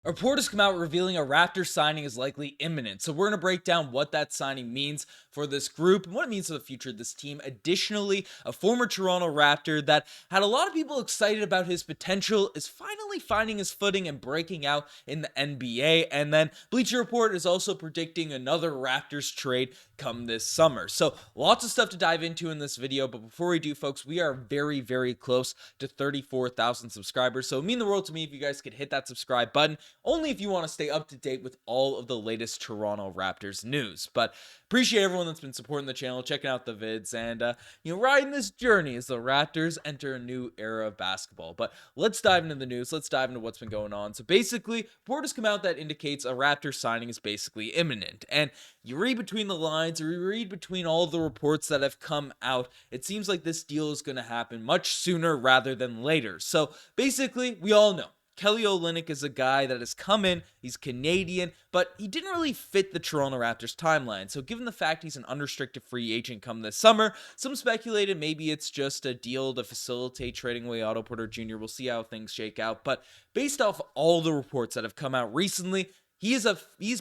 A report has come out revealing a Raptor signing is likely imminent. So we're going to break down what that signing means for this group and what it means for the future of this team. Additionally, a former Toronto Raptor that had a lot of people excited about his potential is finally finding his footing and breaking out in the NBA. And then Bleacher Report is also predicting another Raptors trade come this summer. So lots of stuff to dive into in this video. But before we do, folks, we are very, very close to 34,000 subscribers. So it would mean the world to me if you guys could hit that subscribe button, only if you want to stay up to date with all of the latest Toronto Raptors news. But appreciate everyone that's been supporting the channel, checking out the vids, and riding this journey as the Raptors enter a new era of basketball. But let's dive into the news. Let's dive into what's been going on. So basically, report has come out that indicates a Raptor signing is basically imminent. And you read between the lines, or you read between all of the reports that have come out, it seems like this deal is going to happen much sooner rather than later. So basically, we all know Kelly Olynyk is a guy that has come in, he's Canadian, but he didn't really fit the Toronto Raptors timeline. So given the fact he's an unrestricted free agent come this summer, some speculated maybe it's just a deal to facilitate trading away Otto Porter Jr. We'll see how things shake out. But based off all the reports that have come out recently, he's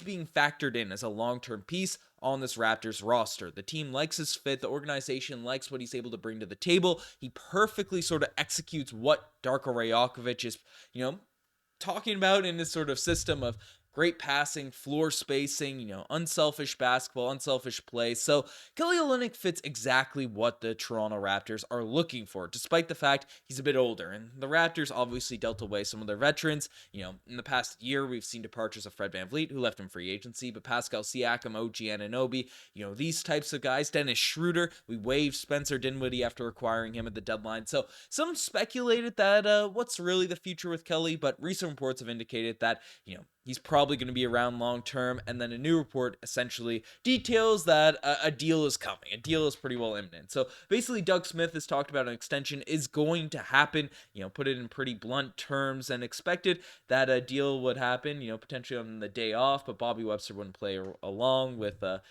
being factored in as a long-term piece on this Raptors roster. The team likes his fit. The organization likes what he's able to bring to the table. He perfectly sort of executes what Darko Rajakovic is, talking about in this sort of system of great passing, floor spacing, unselfish basketball, unselfish play. So Kelly Olynyk fits exactly what the Toronto Raptors are looking for, despite the fact he's a bit older. And the Raptors obviously dealt away some of their veterans. In the past year, we've seen departures of Fred VanVleet, who left in free agency, but Pascal Siakam, OG Anunoby, these types of guys. Dennis Schroeder, we waived Spencer Dinwiddie after acquiring him at the deadline. So some speculated that what's really the future with Kelly, but recent reports have indicated that, he's probably going to be around long term. And then a new report essentially details that a deal is coming. A deal is pretty well imminent. So basically, Doug Smith has talked about an extension is going to happen, put it in pretty blunt terms, and expected that a deal would happen, potentially on the day off, but Bobby Webster wouldn't play along with, the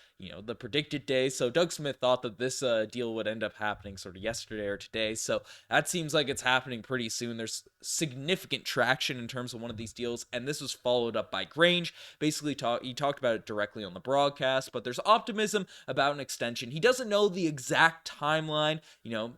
predicted day. So Doug Smith thought that this deal would end up happening sort of yesterday or today. So that seems like it's happening pretty soon. There's significant traction in terms of one of these deals, and this was followed up by Grange. Basically, he talked about it directly on the broadcast, but there's optimism about an extension. He doesn't know the exact timeline,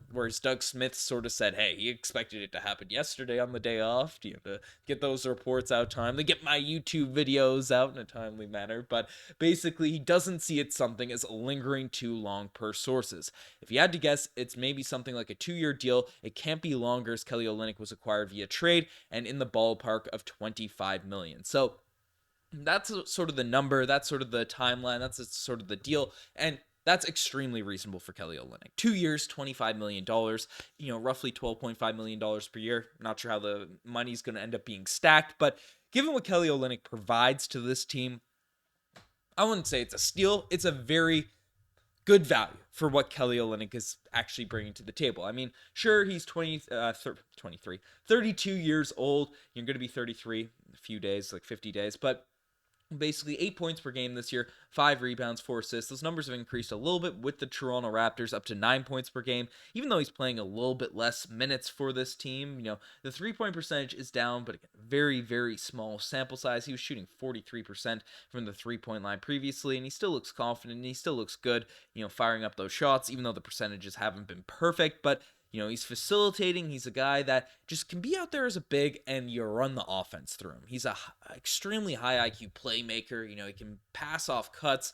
whereas Doug Smith sort of said, hey, he expected it to happen yesterday on the day off, to get those reports out timely, get my YouTube videos out in a timely manner. But basically, he doesn't see it something as lingering too long per sources. If you had to guess, it's maybe something like a 2-year deal. It can't be longer, as Kelly Olynyk was acquired via trade and in the ballpark of $25 million. So that's sort of the number, that's sort of the timeline, that's sort of the deal, and that's extremely reasonable for Kelly Olynyk. 2 years, $25 million, roughly $12.5 million per year. Not sure how the money's going to end up being stacked, but given what Kelly Olynyk provides to this team, I wouldn't say it's a steal. It's a very good value for what Kelly Olynyk is actually bringing to the table. I mean, sure, he's 32 years old. You're going to be 33 in a few days, like 50 days, but basically 8 points per game this year, 5 rebounds, 4 assists. Those numbers have increased a little bit with the Toronto Raptors, up to 9 points per game, even though he's playing a little bit less minutes for this team. The 3-point percentage is down, but again, very, very small sample size. He was shooting 43% from the 3-point line previously, and he still looks confident, and he still looks good, firing up those shots, even though the percentages haven't been perfect. But he's facilitating. He's a guy that just can be out there as a big, and you run the offense through him. He's a extremely high IQ playmaker. He can pass off cuts.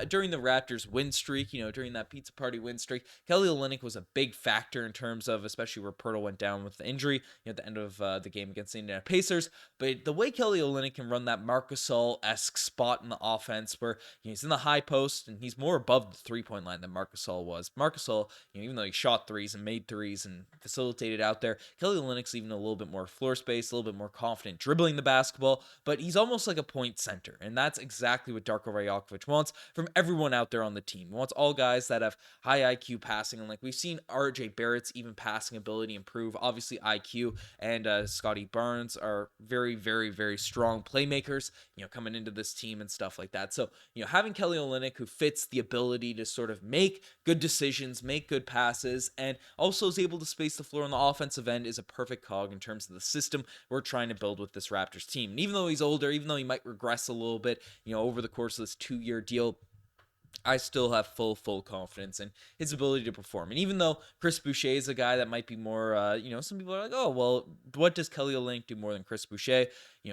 During the Raptors win streak, during that pizza party win streak, Kelly Olynyk was a big factor in terms of, especially where Pirtle went down with the injury, at the end of the game against the Indiana Pacers. But the way Kelly Olynyk can run that Marc Gasol-esque spot in the offense, where he's in the high post and he's more above the 3-point line than Marc Gasol was. Marc Gasol, even though he shot threes and made threes and facilitated out there, Kelly Olynyk's even a little bit more floor space, a little bit more confident dribbling the basketball, but he's almost like a point center, and that's exactly what Darko Rajakovic wants from everyone out there on the team. He wants all guys that have high IQ passing, and like we've seen RJ Barrett's even passing ability improve. Obviously IQ and Scotty Barnes are very, very, very strong playmakers, coming into this team and stuff like that. So, having Kelly Olynyk, who fits the ability to sort of make good decisions, make good passes, and also is able to space the floor on the offensive end, is a perfect cog in terms of the system we're trying to build with this Raptors team. And even though he's older, even though he might regress a little bit, over the course of this 2-year deal, I still have full confidence in his ability to perform. And even though Chris Boucher is a guy that might be more, some people are like, oh, well, what does Kelly Olynyk do more than Chris Boucher?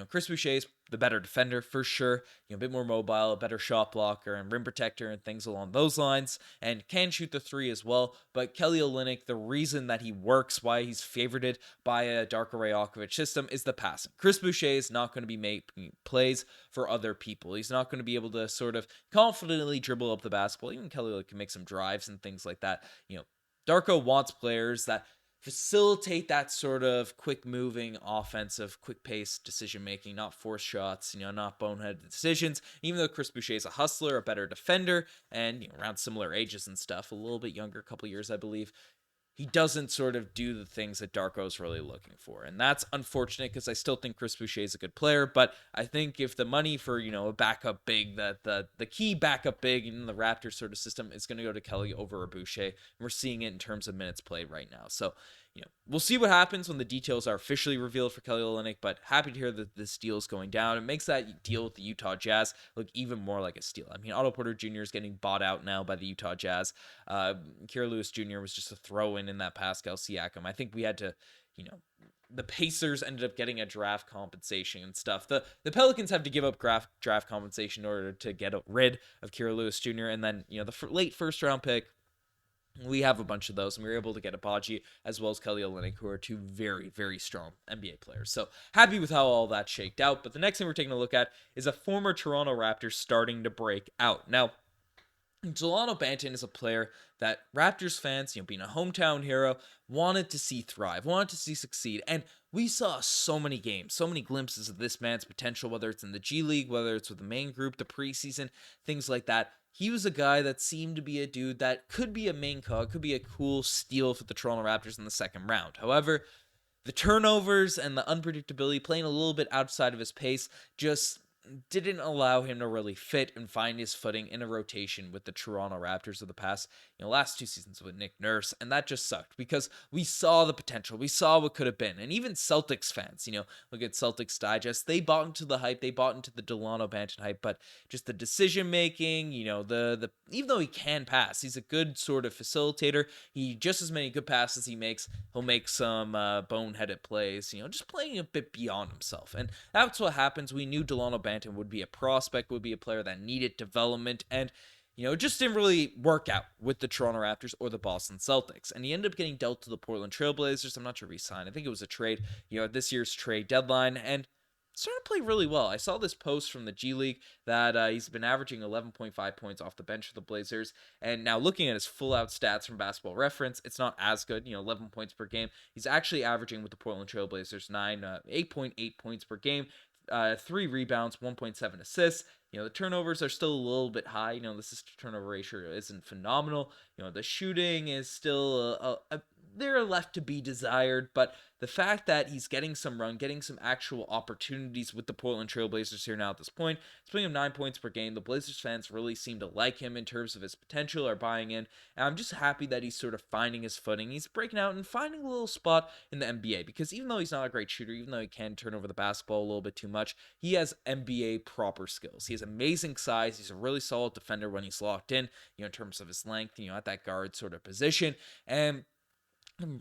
Chris Boucher is the better defender for sure, a bit more mobile, a better shot blocker and rim protector and things along those lines, and can shoot the three as well. But Kelly Olynyk, the reason that he works, why he's favorited by a Darko Rajakovic system, is the passing. Chris Boucher is not going to be making plays for other people. He's not going to be able to sort of confidently dribble up the basketball. Even Kelly Olynyk can make some drives and things like that. Darko wants players that facilitate that sort of quick moving offensive, quick paced decision making, not forced shots, not boneheaded decisions. Even though Chris Boucher is a hustler, a better defender, and around similar ages and stuff, a little bit younger, a couple years I believe, he doesn't sort of do the things that Darko's really looking for. And that's unfortunate because I still think Chris Boucher is a good player, but I think if the money for, a backup big, that the key backup big in the Raptors sort of system is going to go to Kelly over a Boucher, and we're seeing it in terms of minutes played right now. So, we'll see what happens when the details are officially revealed for Kelly Olynyk, but happy to hear that this deal is going down. It makes that deal with the Utah Jazz look even more like a steal. I mean, Otto Porter Jr. is getting bought out now by the Utah Jazz. Kira Lewis Jr. was just a throw-in that Pascal Siakam. I think we had to, the Pacers ended up getting a draft compensation and stuff. The Pelicans have to give up draft compensation in order to get rid of Kira Lewis Jr. And then, the late first-round pick, we have a bunch of those, and we were able to get Abaji as well as Kelly Olynyk, who are two very, very strong NBA players. So happy with how all that shaked out. But the next thing we're taking a look at is a former Toronto Raptor starting to break out. Now, Dalano Banton is a player that Raptors fans, being a hometown hero, wanted to see thrive, wanted to see succeed. And we saw so many games, so many glimpses of this man's potential, whether it's in the G League, whether it's with the main group, the preseason, things like that. He was a guy that seemed to be a dude that could be a main cog, could be a cool steal for the Toronto Raptors in the second round. However, the turnovers and the unpredictability, playing a little bit outside of his pace, just didn't allow him to really fit and find his footing in a rotation with the Toronto Raptors of the past, last 2 seasons with Nick Nurse. And that just sucked because we saw the potential. We saw what could have been. And even Celtics fans, look at Celtics Digest, they bought into the hype. They bought into the Dalano Banton hype, but just the decision making, the even though he can pass, he's a good sort of facilitator. He just as many good passes he makes, he'll make some boneheaded plays, just playing a bit beyond himself. And that's what happens. We knew Dalano Banton would be a prospect, would be a player that needed development, and it just didn't really work out with the Toronto Raptors or the Boston Celtics. And he ended up getting dealt to the Portland Trailblazers. I'm not sure if he signed. I think it was a trade, at this year's trade deadline, and started to play really well. I saw this post from the G League that he's been averaging 11.5 points off the bench for the Blazers. And now looking at his full-out stats from Basketball Reference, it's not as good, 11 points per game. He's actually averaging with the Portland Trailblazers 8.8 points per game. 3 rebounds, 1.7 assists. The turnovers are still a little bit high. The assist to turnover ratio isn't phenomenal. The shooting is still they're left to be desired, but the fact that he's getting some run, getting some actual opportunities with the Portland Trailblazers here now at this point, it's putting him 9 points per game. The Blazers fans really seem to like him in terms of his potential, are buying in, and I'm just happy that he's sort of finding his footing. He's breaking out and finding a little spot in the NBA, because even though he's not a great shooter, even though he can turn over the basketball a little bit too much, he has NBA proper skills. He has amazing size. He's a really solid defender when he's locked in, in terms of his length, at that guard sort of position, and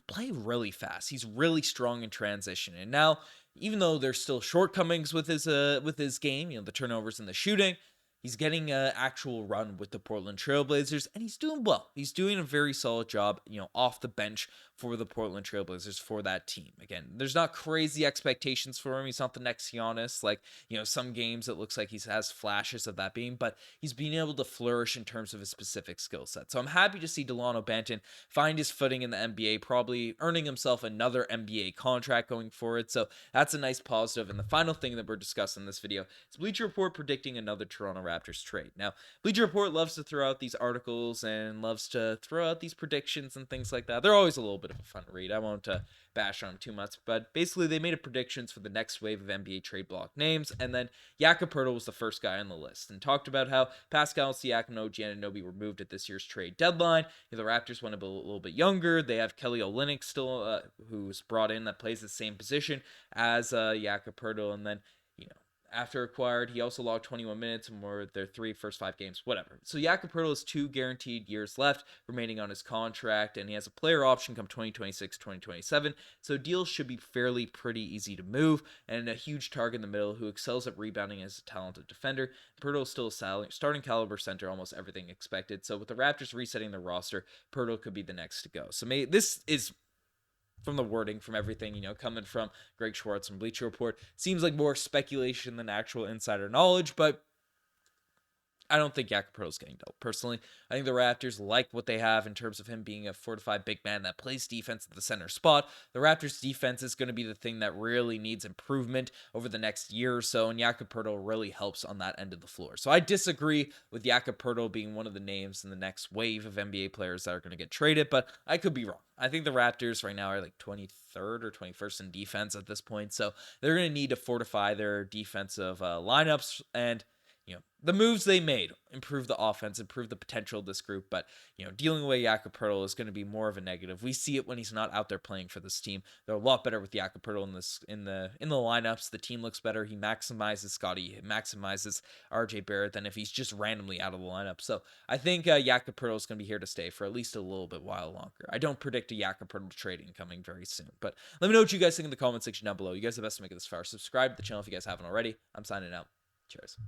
play really fast. He's really strong in transition. And now, even though there's still shortcomings with his game, the turnovers and the shooting, he's getting an actual run with the Portland Trailblazers, and he's doing well. He's doing a very solid job, off the bench for the Portland Trailblazers, for that team. Again, there's not crazy expectations for him. He's not the next Giannis. Like, some games it looks like he has flashes of that being, but he's being able to flourish in terms of his specific skill set. So I'm happy to see Dalano Banton find his footing in the NBA, probably earning himself another NBA contract going forward. So that's a nice positive. And the final thing that we're discussing in this video is Bleacher Report predicting another Toronto Raptors trade. Now, Bleacher Report loves to throw out these articles and loves to throw out these predictions and things like that. They're always a little bit bit of a fun read. I won't bash on him too much, but basically they made a predictions for the next wave of NBA trade block names, and then Jakob Poeltl was the first guy on the list, and talked about how Pascal Siakam and OG Anunoby were moved at this year's trade deadline. The Raptors want to be a little bit younger. They have Kelly Olynyk still, who's brought in that plays the same position as Jakob Poeltl, and then after acquired, he also logged 21 minutes in more of their first 5 games, whatever. So Jakob Poeltl has 2 guaranteed years left remaining on his contract, and he has a player option come 2026, 2027. So deals should be pretty easy to move, and a huge target in the middle who excels at rebounding as a talented defender. Poeltl is still a starting caliber center, almost everything expected. So with the Raptors resetting their roster, Poeltl could be the next to go. So this is, from the wording, from everything, coming from Greg Schwartz and Bleacher Report, seems like more speculation than actual insider knowledge, but I don't think Jakob Poeltl is getting dealt. Personally, I think the Raptors like what they have in terms of him being a fortified big man that plays defense at the center spot. The Raptors' defense is going to be the thing that really needs improvement over the next year or so, and Jakob Poeltl really helps on that end of the floor. So I disagree with Jakob Poeltl being one of the names in the next wave of NBA players that are going to get traded, but I could be wrong. I think the Raptors right now are like 23rd or 21st in defense at this point, so they're going to need to fortify their defensive lineups, and the moves they made improve the offense, improve the potential of this group, but dealing away Jakob Poeltl is going to be more of a negative. We see it when he's not out there playing for this team. They're a lot better with Jakob Poeltl in the lineups. The team looks better. He maximizes Scotty, he maximizes RJ Barrett than if he's just randomly out of the lineup. So I think Jakob Poeltl is going to be here to stay for at least a little bit while longer. I don't predict a Jakob Poeltl trading coming very soon, but let me know what you guys think in the comment section down below. You guys are the best to make it this far. Subscribe to the channel if you guys haven't already. I'm signing out. Cheers.